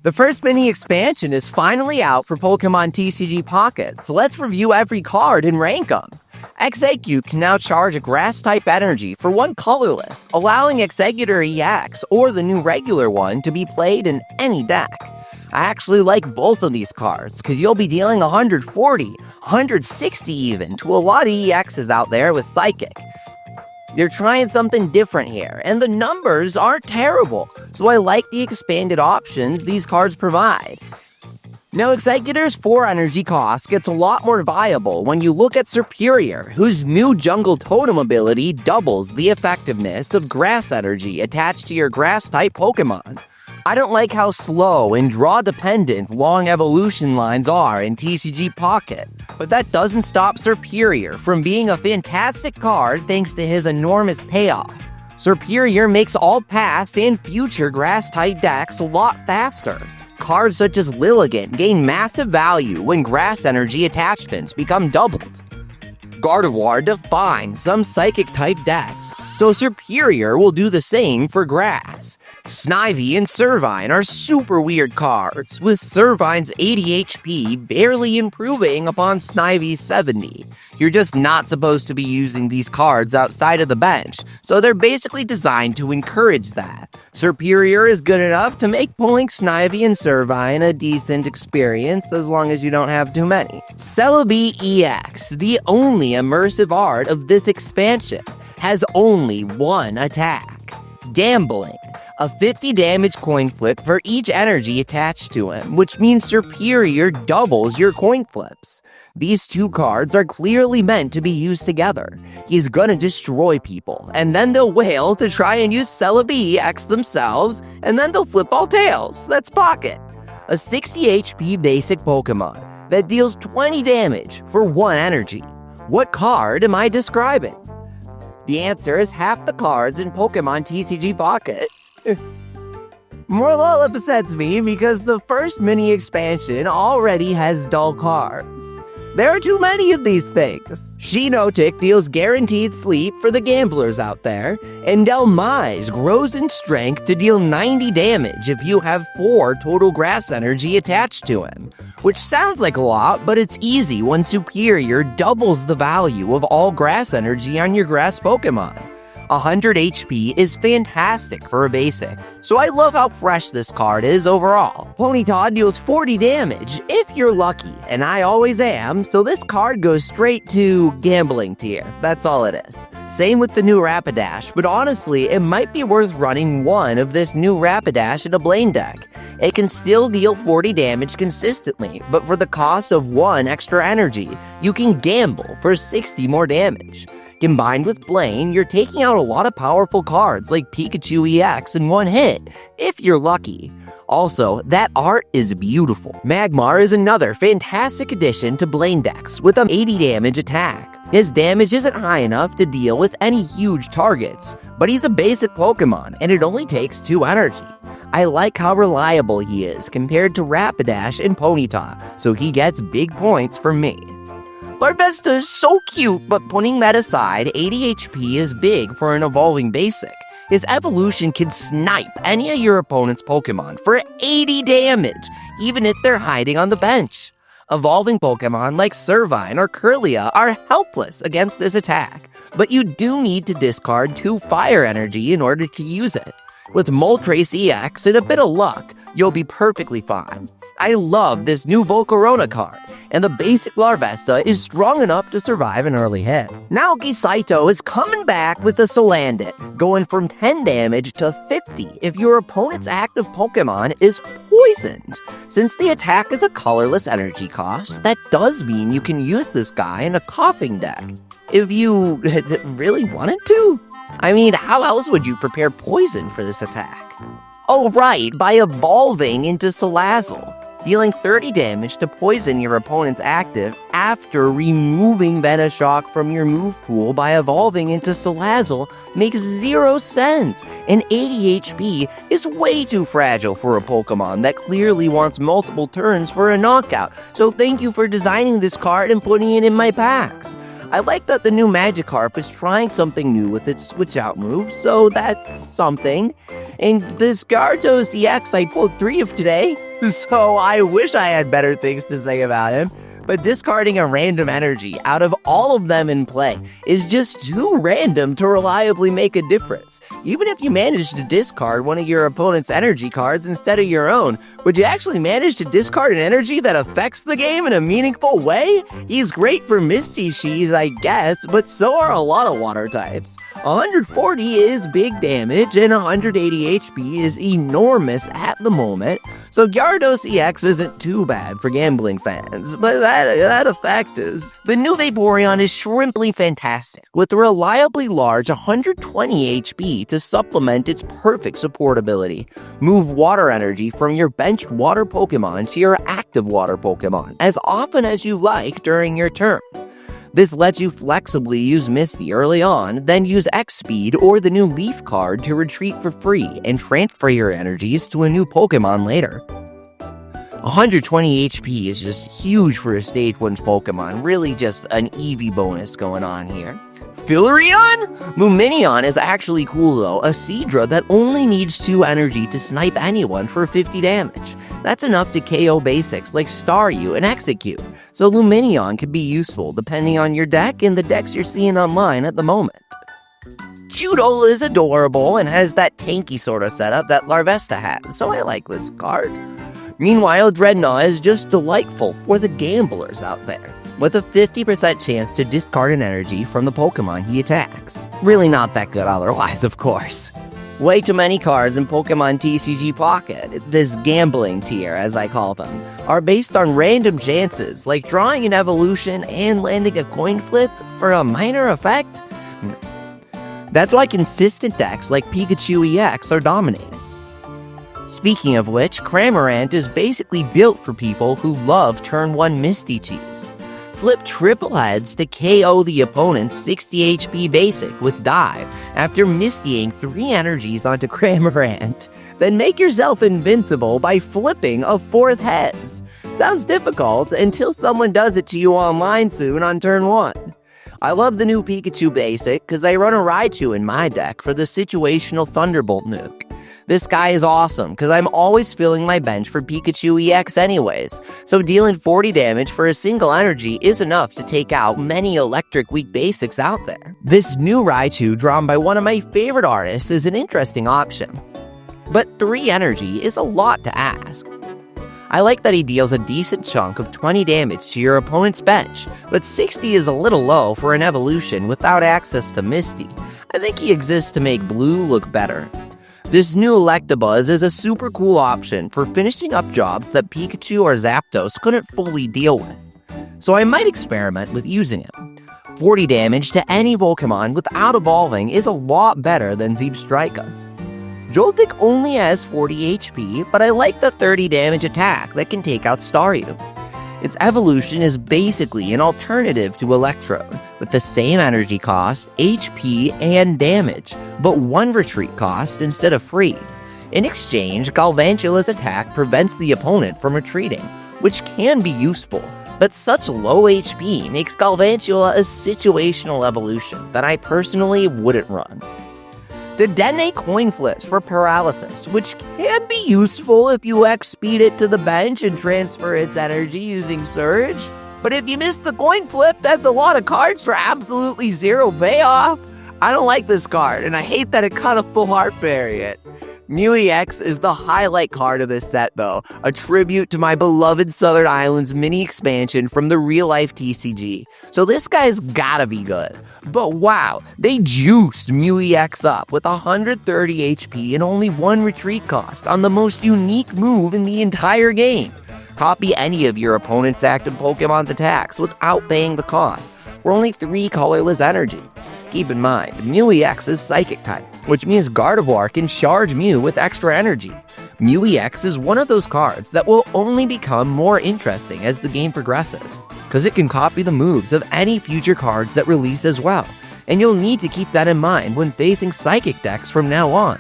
The first mini expansion is finally out for Pokemon TCG Pocket, so let's review every card and rank them. Exeggutor can now charge a Grass-type energy for one colorless, allowing Exeggutor EX or the new regular one to be played in any deck. I actually like both of these cards, because you'll be dealing 140, 160 even, to a lot of EXs out there with Psychic. They're trying something different here, and the numbers aren't terrible, so I like the expanded options these cards provide. Now, Exeggutor's 4 energy cost gets a lot more viable when you look at Serperior, whose new Jungle Totem ability doubles the effectiveness of Grass energy attached to your Grass-type Pokemon. I don't like how slow and draw-dependent long evolution lines are in TCG Pocket, but that doesn't stop Serperior from being a fantastic card thanks to his enormous payoff. Serperior makes all past and future Grass-type decks a lot faster. Cards such as Lilligant gain massive value when Grass energy attachments become doubled. Gardevoir defines some Psychic-type decks, so Serperior will do the same for Grass. Snivy and Servine are super weird cards, with Servine's 80 HP barely improving upon Snivy's 70. You're just not supposed to be using these cards outside of the bench, so they're basically designed to encourage that. Serperior is good enough to make pulling Snivy and Servine a decent experience as long as you don't have too many. Celebi EX, the only immersive art of this expansion, has only one attack: Gambling. A 50 damage coin flip for each energy attached to him, which means Serperior doubles your coin flips. These two cards are clearly meant to be used together. He's gonna destroy people, and then they'll wail to try and use Celebi EX themselves, and then they'll flip all tails. That's Pocket. A 60 HP basic Pokemon that deals 20 damage for 1 energy. What card am I describing? The answer is half the cards in Pokemon TCG Pocket. Morlul upsets me because the first mini expansion already has dull cards. There are too many of these things. Shinotic deals guaranteed sleep for the gamblers out there, and Delmise grows in strength to deal 90 damage if you have 4 total Grass energy attached to him. Which sounds like a lot, but it's easy when Serperior doubles the value of all Grass energy on your Grass Pokemon. 100 HP is fantastic for a basic, so I love how fresh this card is overall. Ponyta deals 40 damage, if you're lucky, and I always am, so this card goes straight to Gambling tier. That's all it is. Same with the new Rapidash, but honestly, it might be worth running one of this new Rapidash in a Blaine deck. It can still deal 40 damage consistently, but for the cost of 1 extra energy, you can gamble for 60 more damage. Combined with Blaine, you're taking out a lot of powerful cards like Pikachu EX in one hit, if you're lucky. Also, that art is beautiful. Magmar is another fantastic addition to Blaine decks with an 80 damage attack. His damage isn't high enough to deal with any huge targets, but he's a basic Pokemon and it only takes 2 energy. I like how reliable he is compared to Rapidash and Ponyta, so he gets big points from me. Larvesta is so cute, but putting that aside, 80 HP is big for an evolving basic. His evolution can snipe any of your opponent's Pokemon for 80 damage, even if they're hiding on the bench. Evolving Pokemon like Servine or Kirlia are helpless against this attack, but you do need to discard 2 fire energy in order to use it. With Moltres EX and a bit of luck, you'll be perfectly fine. I love this new Volcarona card, and the basic Larvesta is strong enough to survive an early hit. Naoki Saito is coming back with a Salandit, going from 10 damage to 50 if your opponent's active Pokemon is poisoned. Since the attack is a colorless energy cost, that does mean you can use this guy in a coughing deck. If you really wanted to? I mean, how else would you prepare poison for this attack? Oh right, by evolving into Salazzle, dealing 30 damage to poison your opponent's active after removing Venoshock from your move pool by evolving into Salazzle makes 0 sense, and 80 HP is way too fragile for a Pokemon that clearly wants multiple turns for a knockout, so thank you for designing this card and putting it in my packs. I like that the new Magikarp is trying something new with its Switch Out move, so that's something. And this Gyarados EX I pulled 3 of today, so I wish I had better things to say about him. But discarding a random energy out of all of them in play is just too random to reliably make a difference. Even if you manage to discard one of your opponent's energy cards instead of your own, would you actually manage to discard an energy that affects the game in a meaningful way? He's great for Misty Shees, I guess, but so are a lot of water types. 140 is big damage, and 180 HP is enormous at the moment, so Gyarados EX isn't too bad for gambling fans, but that effect is. The new Vaporeon is shrimply fantastic, with a reliably large 120 HP to supplement its perfect support ability. Move water energy from your benched water Pokemon to your active water Pokemon as often as you like during your turn. This lets you flexibly use Misty early on, then use X-Speed or the new Leaf card to retreat for free and transfer your energies to a new Pokemon later. 120 HP is just huge for a Stage 1 Pokemon, really just an Eevee bonus going on here. Fillerion? Lumineon is actually cool though, a Seadra that only needs 2 energy to snipe anyone for 50 damage. That's enough to KO basics like Staryu and Execute, so Lumineon could be useful depending on your deck and the decks you're seeing online at the moment. Chewtle is adorable and has that tanky sort of setup that Larvesta has, so I like this card. Meanwhile, Dreadnought is just delightful for the gamblers out there, with a 50% chance to discard an energy from the Pokemon he attacks. Really not that good otherwise, of course. Way too many cards in Pokemon TCG Pocket, this gambling tier as I call them, are based on random chances, like drawing an evolution and landing a coin flip for a minor effect. That's why consistent decks like Pikachu EX are dominating. Speaking of which, Cramorant is basically built for people who love turn 1 Misty Cheese. Flip triple heads to KO the opponent's 60 HP basic with Dive after Mistying 3 energies onto Cramorant. Then make yourself invincible by flipping a 4th heads. Sounds difficult until someone does it to you online soon on turn 1. I love the new Pikachu basic because I run a Raichu in my deck for the situational Thunderbolt nuke. This guy is awesome because I'm always filling my bench for Pikachu EX anyways, so dealing 40 damage for a single energy is enough to take out many electric weak basics out there. This new Raichu drawn by one of my favorite artists is an interesting option, but 3 energy is a lot to ask. I like that he deals a decent chunk of 20 damage to your opponent's bench, but 60 is a little low for an evolution without access to Misty. I think he exists to make blue look better. This new Electabuzz is a super cool option for finishing up jobs that Pikachu or Zapdos couldn't fully deal with, so I might experiment with using it. 40 damage to any Pokemon without evolving is a lot better than Zebstrika. Joltik only has 40 HP, but I like the 30 damage attack that can take out Staryu. Its evolution is basically an alternative to Electrode, with the same energy cost, HP, and damage, but 1 retreat cost instead of free. In exchange, Galvantula's attack prevents the opponent from retreating, which can be useful, but such low HP makes Galvantula a situational evolution that I personally wouldn't run. Dedenne coin flips for paralysis, which can be useful if you X-speed it to the bench and transfer its energy using Surge. But if you miss the coin flip, that's a lot of cards for absolutely 0 payoff. I don't like this card, and I hate that it caught a full art variant. Mew EX is the highlight card of this set though, a tribute to my beloved Southern Islands mini expansion from the real-life TCG. So this guy's gotta be good. But wow, they juiced Mew EX up with 130 HP and only 1 retreat cost on the most unique move in the entire game. Copy any of your opponent's active Pokemon's attacks without paying the cost, or only 3 colorless energy. Keep in mind, Mew EX is Psychic type, which means Gardevoir can charge Mew with extra energy. Mew EX is one of those cards that will only become more interesting as the game progresses, because it can copy the moves of any future cards that release as well, and you'll need to keep that in mind when facing Psychic decks from now on.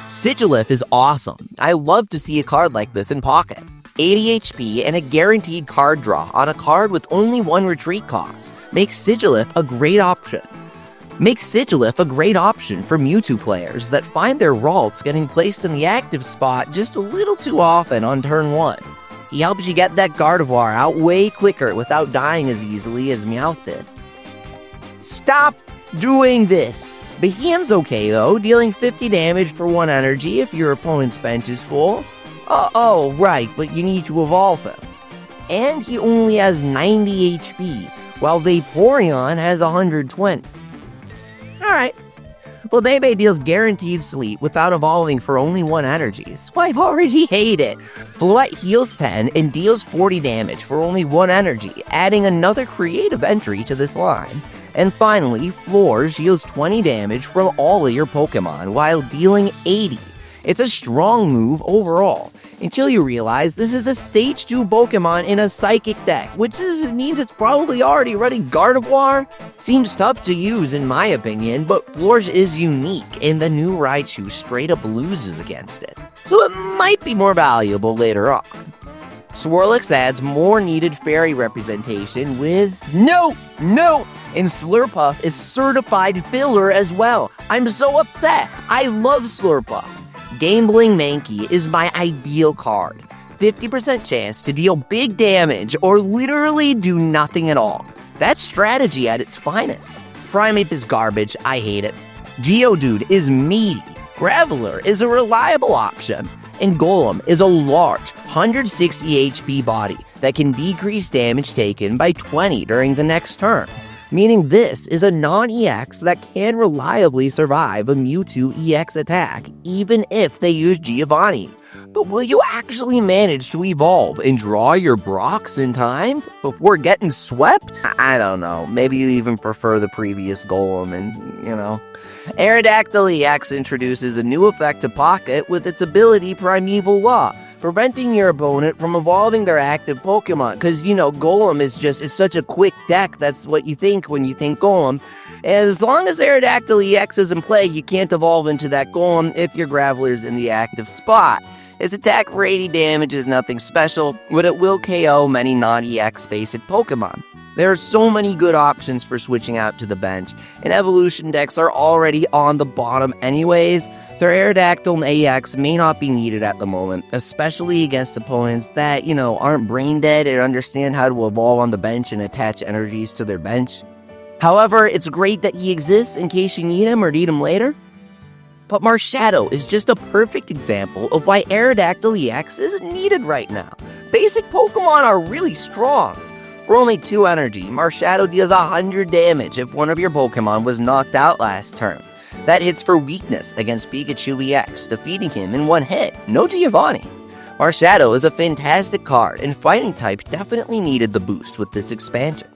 Sigilyph is awesome. I love to see a card like this in Pocket. 80 HP, and a guaranteed card draw on a card with only 1 retreat cost makes Sigilif a great option. For Mewtwo players that find their Ralts getting placed in the active spot just a little too often on turn 1. He helps you get that Gardevoir out way quicker without dying as easily as Meowth did. Stop doing this! Behemoth's okay though, dealing 50 damage for 1 energy if your opponent's bench is full. Oh, right, but you need to evolve him. And he only has 90 HP, while Vaporeon has 120. Alright. Flabebe deals guaranteed sleep without evolving for only 1 energy, so I already hate it. Floette heals 10 and deals 40 damage for only 1 energy, adding another creative entry to this line. And finally, Floors deals 20 damage from all of your Pokemon while dealing 80. It's a strong move overall, until you realize this is a Stage 2 Pokemon in a Psychic deck, which means it's probably already running Gardevoir. Seems tough to use in my opinion, but Floors is unique, and the new Raichu straight up loses against it, so it might be more valuable later on. Swirlix adds more needed fairy representation with no, and Slurpuff is certified filler as well. I'm so upset. I love Slurpuff. Gambling Mankey is my ideal card. 50% chance to deal big damage or literally do nothing at all. That's strategy at its finest. Primeape is garbage, I hate it. Geodude is meaty. Graveler is a reliable option. And Golem is a large 160 HP body that can decrease damage taken by 20 during the next turn, meaning this is a non-EX that can reliably survive a Mewtwo EX attack, even if they use Giovanni. But will you actually manage to evolve and draw your Brox in time before getting swept? I don't know, maybe you even prefer the previous Golem and, Aerodactyl EX introduces a new effect to Pocket with its ability Primeval Law, preventing your opponent from evolving their active Pokemon, because, Golem is such a quick deck, that's what you think when you think Golem. As long as Aerodactyl EX is in play, you can't evolve into that Golem if your Graveler's in the active spot. Its attack for 80 damage is nothing special, but it will KO many non-EX basic Pokemon. There are so many good options for switching out to the bench, and evolution decks are already on the bottom anyways, so Aerodactyl and EX may not be needed at the moment, especially against opponents that, aren't brain dead and understand how to evolve on the bench and attach energies to their bench. However, it's great that he exists in case you need him or need him later. But Marshadow is just a perfect example of why Aerodactyl EX isn't needed right now. Basic Pokemon are really strong. For only 2 energy, Marshadow deals 100 damage if one of your Pokemon was knocked out last turn. That hits for weakness against Pikachu EX, defeating him in 1 hit, no Giovanni. Marshadow is a fantastic card, and Fighting type definitely needed the boost with this expansion.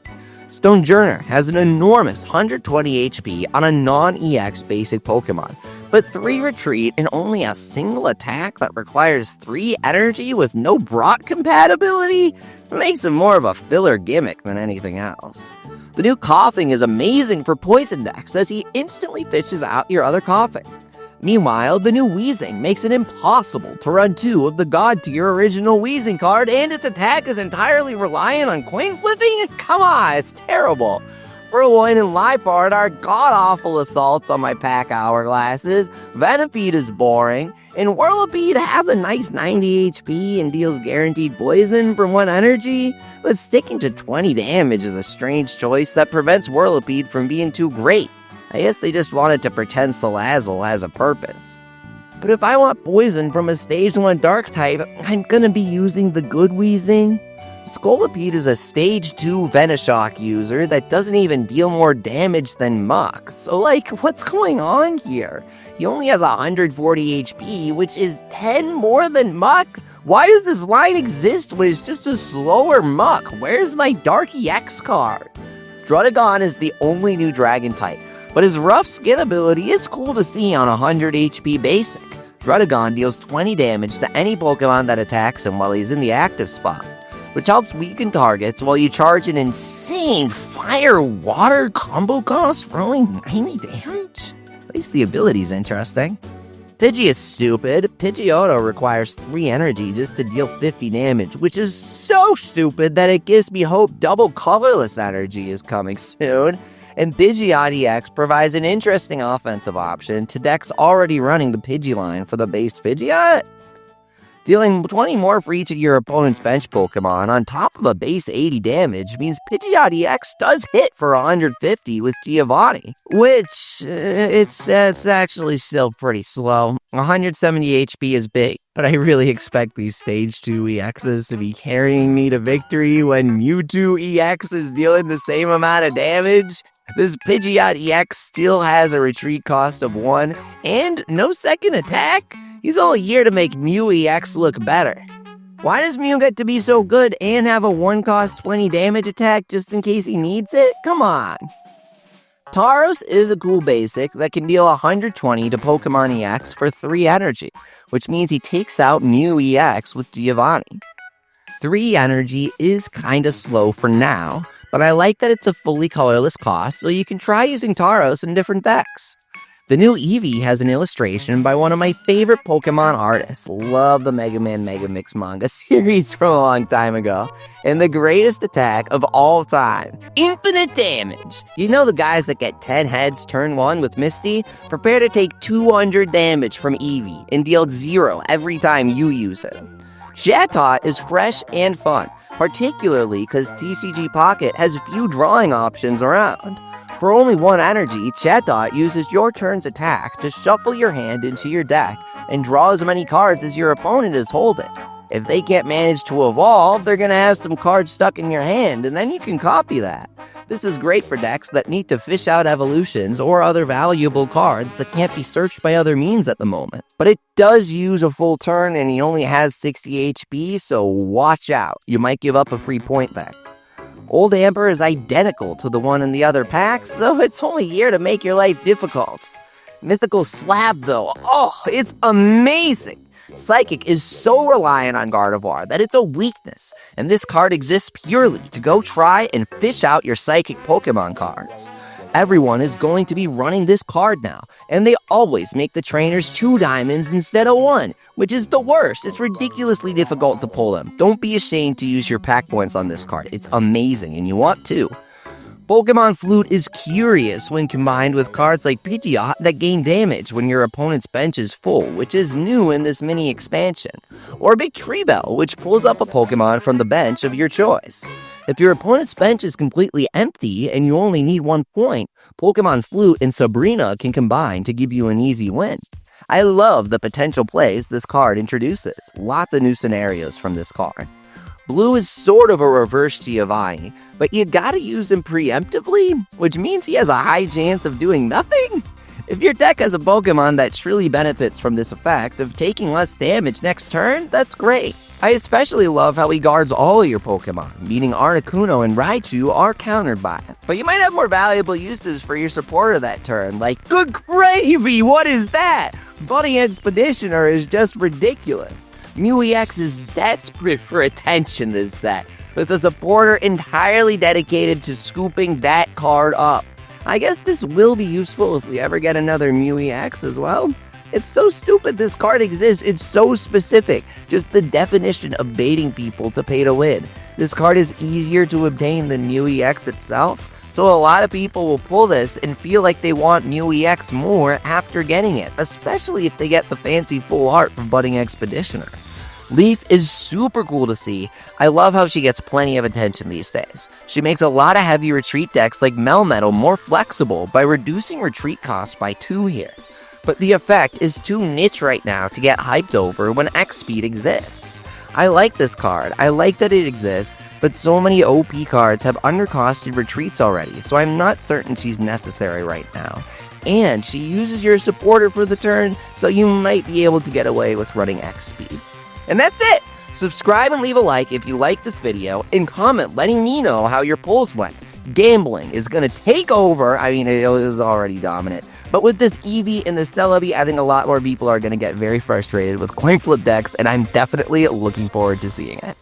Stonejourner has an enormous 120 HP on a non-EX basic Pokemon, but 3 retreat and only a single attack that requires 3 energy with no Brock compatibility makes him more of a filler gimmick than anything else. The new Coughing is amazing for poison decks as he instantly fishes out your other Coughing. Meanwhile, the new Wheezing makes it impossible to run 2 of the God Tier original Wheezing card, and its attack is entirely reliant on coin flipping? Come on, it's terrible. Purloin and Liepard are god-awful assaults on my pack hourglasses, Venipede is boring, and Whirlipede has a nice 90 HP and deals guaranteed poison for 1 energy, but sticking to 20 damage is a strange choice that prevents Whirlipede from being too great. I guess they just wanted to pretend Salazzle has a purpose. But if I want poison from a Stage 1 Dark type, I'm gonna be using the good Wheezing. Scolipede is a Stage 2 Venoshock user that doesn't even deal more damage than Muk, so what's going on here? He only has 140 HP, which is 10 more than Muk? Why does this line exist when it's just a slower Muk? Where's my Dark EX card? Druddigon is the only new Dragon type, but his rough skin ability is cool to see on 100 HP basic. Druddigon deals 20 damage to any Pokemon that attacks him while he's in the active spot, which helps weaken targets while you charge an insane fire-water combo cost for only 90 damage. At least the ability's interesting. Pidgey is stupid. Pidgeotto requires 3 energy just to deal 50 damage, which is so stupid that it gives me hope double colorless energy is coming soon. And Pidgeot EX provides an interesting offensive option to decks already running the Pidgey line for the base Pidgeot. Dealing 20 more for each of your opponent's bench Pokemon on top of a base 80 damage means Pidgeot EX does hit for 150 with Giovanni, which it's actually still pretty slow. 170 HP is big, but I really expect these Stage 2 EXs to be carrying me to victory when Mewtwo EX is dealing the same amount of damage. This Pidgeot EX still has a retreat cost of 1 and no second attack. He's only here to make Mew EX look better. Why does Mew get to be so good and have a 1-cost 20 damage attack just in case he needs it? Come on. Tauros is a cool basic that can deal 120 to Pokemon EX for 3 energy, which means he takes out Mew EX with Giovanni. 3 energy is kinda slow for now, but I like that it's a fully colorless cost, so you can try using Tauros in different decks. The new Eevee has an illustration by one of my favorite Pokemon artists. Love the Mega Man Mega Mix manga series from a long time ago. And the greatest attack of all time, infinite damage. You know the guys that get 10 heads turn 1 with Misty? Prepare to take 200 damage from Eevee and deal 0 every time you use it. Chatot is fresh and fun, particularly because TCG Pocket has few drawing options around. For only 1 energy, Chatot uses your turn's attack to shuffle your hand into your deck and draw as many cards as your opponent is holding. If they can't manage to evolve, they're going to have some cards stuck in your hand, and then you can copy that. This is great for decks that need to fish out evolutions or other valuable cards that can't be searched by other means at the moment. But it does use a full turn, and he only has 60 HP, so watch out. You might give up a free point there. Old Amber is identical to the one in the other packs, so it's only here to make your life difficult. Mythical Slab, though, it's amazing! Psychic is so reliant on Gardevoir that it's a weakness, and this card exists purely to go try and fish out your Psychic Pokemon cards. Everyone is going to be running this card now, and they always make the trainers 2 diamonds instead of 1, which is the worst. It's ridiculously difficult to pull them. Don't be ashamed to use your pack points on this card. It's amazing, and you want to. Pokemon Flute is curious when combined with cards like Pidgeot that gain damage when your opponent's bench is full, which is new in this mini expansion. Or Big Tree Bell, which pulls up a Pokemon from the bench of your choice. If your opponent's bench is completely empty and you only need 1 point, Pokemon Flute and Sabrina can combine to give you an easy win. I love the potential plays this card introduces. Lots of new scenarios from this card. Blue is sort of a reverse Giovanni, but you gotta use him preemptively, which means he has a high chance of doing nothing. If your deck has a Pokemon that truly benefits from this effect of taking less damage next turn, that's great. I especially love how he guards all of your Pokemon, meaning Articuno and Raichu are countered by it. But you might have more valuable uses for your supporter that turn, like, good gravy, what is that? Buddy Expeditioner is just ridiculous. Mew EX is desperate for attention this set, with a supporter entirely dedicated to scooping that card up. I guess this will be useful if we ever get another Mew EX as well. It's so stupid this card exists, it's so specific, just the definition of baiting people to pay to win. This card is easier to obtain than Mew EX itself, so a lot of people will pull this and feel like they want Mew EX more after getting it, especially if they get the fancy full art from Budding Expeditioner. Leaf is super cool to see. I love how she gets plenty of attention these days. She makes a lot of heavy retreat decks like Melmetal more flexible by reducing retreat costs by 2 here. But the effect is too niche right now to get hyped over when X-Speed exists. I like this card, I like that it exists, but so many OP cards have undercosted retreats already, so I'm not certain she's necessary right now. And she uses your supporter for the turn, so you might be able to get away with running X-Speed. And that's it! Subscribe and leave a like if you like this video, and comment letting me know how your pulls went. Gambling is gonna take over, I mean, it was already dominant, but with this Eevee and the Celebi, I think a lot more people are gonna get very frustrated with coin flip decks, and I'm definitely looking forward to seeing it.